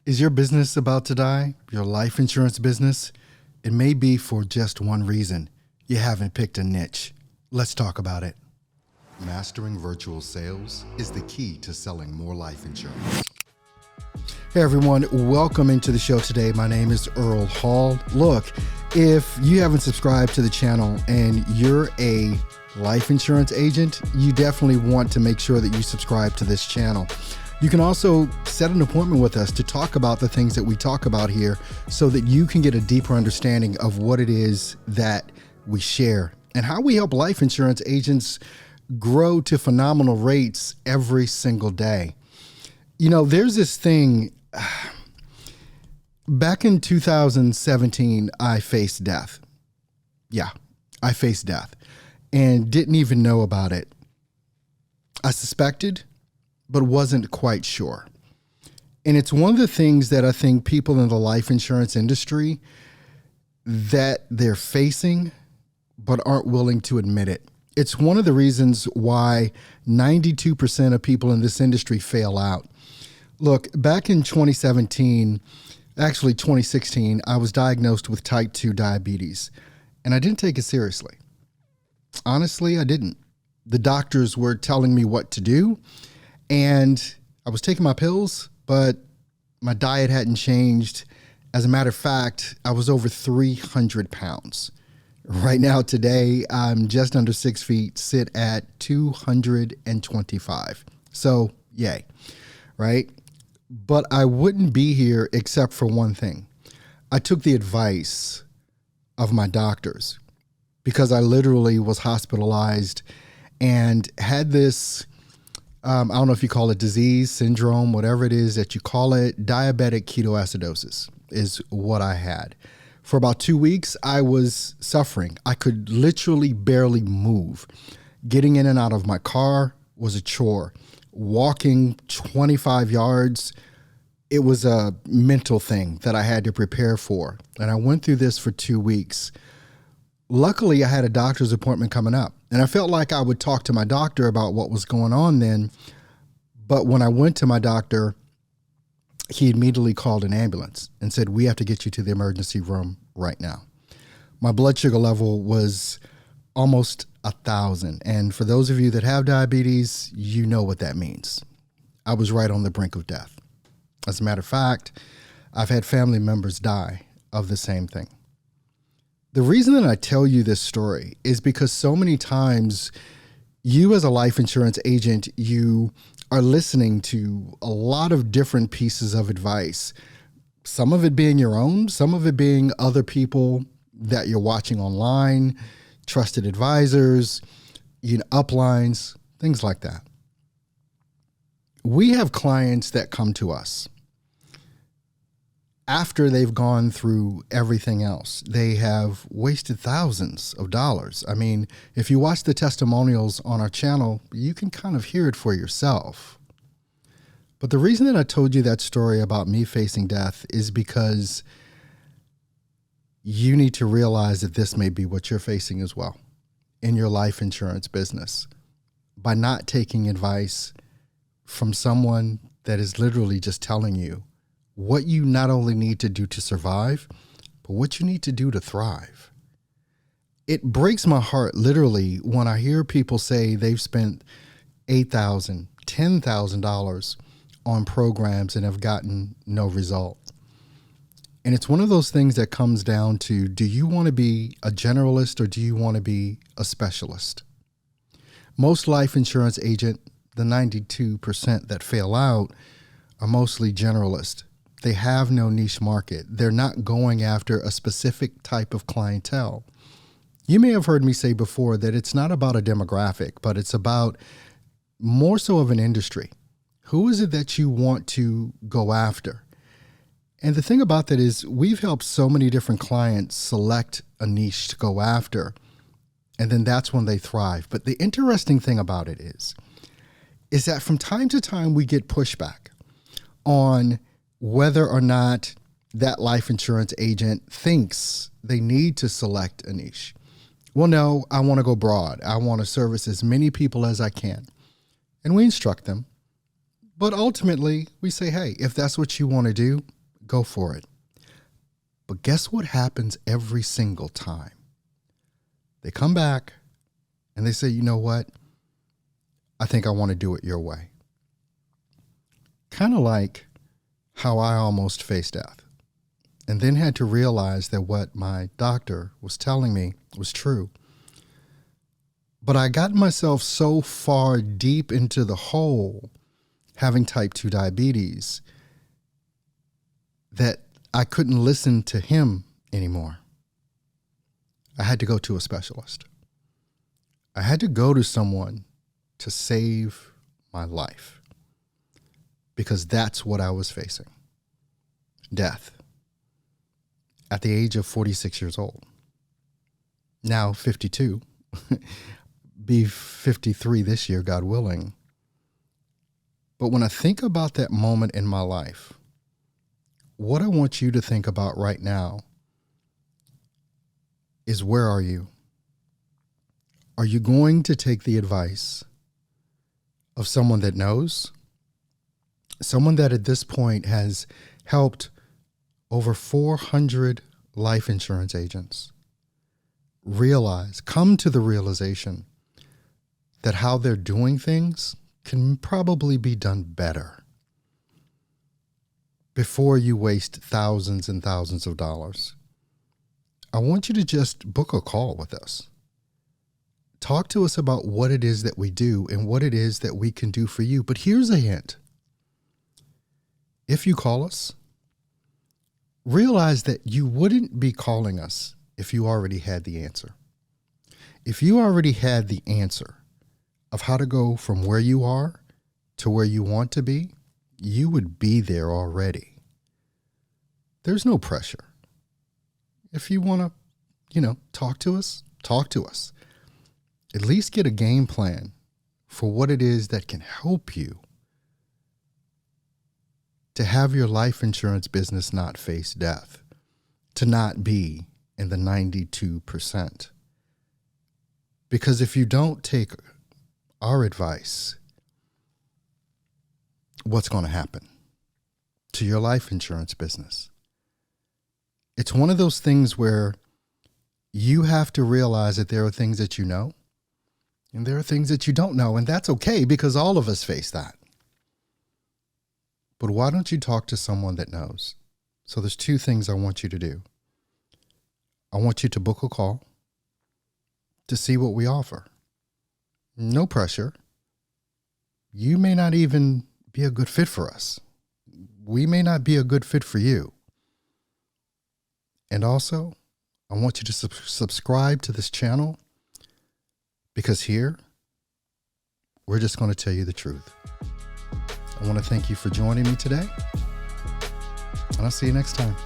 Is your business about to die? Your life insurance business? It may be for just one reason. You haven't picked a niche. Let's talk about it. Mastering virtual sales is the key to selling more life insurance. Hey everyone, welcome into the show today. My name is Earl Hall. Look, if you haven't subscribed to the channel and you're a life insurance agent, you definitely want to make sure that you subscribe to this channel. You can also set an appointment with us to talk about the things that we talk about here so that you can get a deeper understanding of what it is that we share and how we help life insurance agents grow to phenomenal rates every single day. You know, there's this thing, back in 2017, I faced death. Yeah, I faced death and didn't even know about it. I suspected, but wasn't quite sure. And it's one of the things that I think people in the life insurance industry that they're facing, but aren't willing to admit it. It's one of the reasons why 92% of people in this industry fail out. Look, back in 2016, I was diagnosed with type 2 diabetes, and I didn't take it seriously. Honestly, I didn't. The doctors were telling me what to do, and I was taking my pills, but my diet hadn't changed. As a matter of fact, I was over 300 pounds. Right now, today, I'm just under 6 feet, sit at 225. So, yay, right? But I wouldn't be here except for one thing. I took the advice of my doctors because I literally was hospitalized and had this, I don't know if you call it disease, syndrome, whatever it is that you call it, diabetic ketoacidosis is what I had. For about 2 weeks, I was suffering. I could literally barely move. Getting in and out of my car was a chore. Walking 25 yards, it was a mental thing that I had to prepare for. And I went through this for 2 weeks. Luckily, I had a doctor's appointment coming up, and I felt like I would talk to my doctor about what was going on then. But when I went to my doctor, he immediately called an ambulance and said, "We have to get you to the emergency room right now." My blood sugar level was almost 1,000. And for those of you that have diabetes, you know what that means. I was right on the brink of death. As a matter of fact, I've had family members die of the same thing. The reason that I tell you this story is because so many times you as a life insurance agent, you are listening to a lot of different pieces of advice, some of it being your own, some of it being other people that you're watching online, trusted advisors, uplines, things like that. We have clients that come to us after they've gone through everything else. They have wasted thousands of dollars. I mean, if you watch the testimonials on our channel, you can kind of hear it for yourself. But the reason that I told you that story about me facing death is because you need to realize that this may be what you're facing as well in your life insurance business by not taking advice from someone that is literally just telling you what you not only need to do to survive, but what you need to do to thrive. It breaks my heart literally when I hear people say they've spent $8,000, $10,000 on programs and have gotten no result. And it's one of those things that comes down to, do you want to be a generalist or do you want to be a specialist? Most life insurance agent, the 92% that fail out, are mostly generalist. They have no niche market. They're not going after a specific type of clientele. You may have heard me say before that it's not about a demographic, but it's about more so of an industry. Who is it that you want to go after? And the thing about that is we've helped so many different clients select a niche to go after, and then that's when they thrive. But the interesting thing about it is that from time to time we get pushback on whether or not that life insurance agent thinks they need to select a niche. Well, no, I want to go broad. I want to service as many people as I can. And we instruct them. But ultimately, we say, hey, if that's what you want to do, go for it. But guess what happens every single time? They come back and they say, you know what? I think I want to do it your way. Kind of like how I almost faced death and then had to realize that what my doctor was telling me was true. But I got myself so far deep into the hole, having type 2 diabetes, that I couldn't listen to him anymore. I had to go to a specialist. I had to go to someone to save my life because that's what I was facing. Death at the age of 46 years old. Now 52. Be 53 this year, God willing. But when I think about that moment in my life, what I want you to think about right now is, where are you? Are you going to take the advice of someone that knows? Someone that at this point has helped over 400 life insurance agents come to the realization that how they're doing things can probably be done better before you waste thousands and thousands of dollars. I want you to just book a call with us. Talk to us about what it is that we do and what it is that we can do for you. But here's a hint. If you call us, realize that you wouldn't be calling us if you already had the answer. If you already had the answer of how to go from where you are to where you want to be, you would be there already. There's no pressure. If you want to, talk to us, talk to us. At least get a game plan for what it is that can help you to have your life insurance business not face death, to not be in the 92%. Because if you don't take our advice, what's going to happen to your life insurance business? It's one of those things where you have to realize that there are things that you know and there are things that you don't know, and that's okay because all of us face that. But why don't you talk to someone that knows? So there's two things I want you to do. I want you to book a call to see what we offer. No pressure. You may not even be a good fit for us. We may not be a good fit for you. And also, I want you to subscribe to this channel, because here, we're just going to tell you the truth. I want to thank you for joining me today, and I'll see you next time.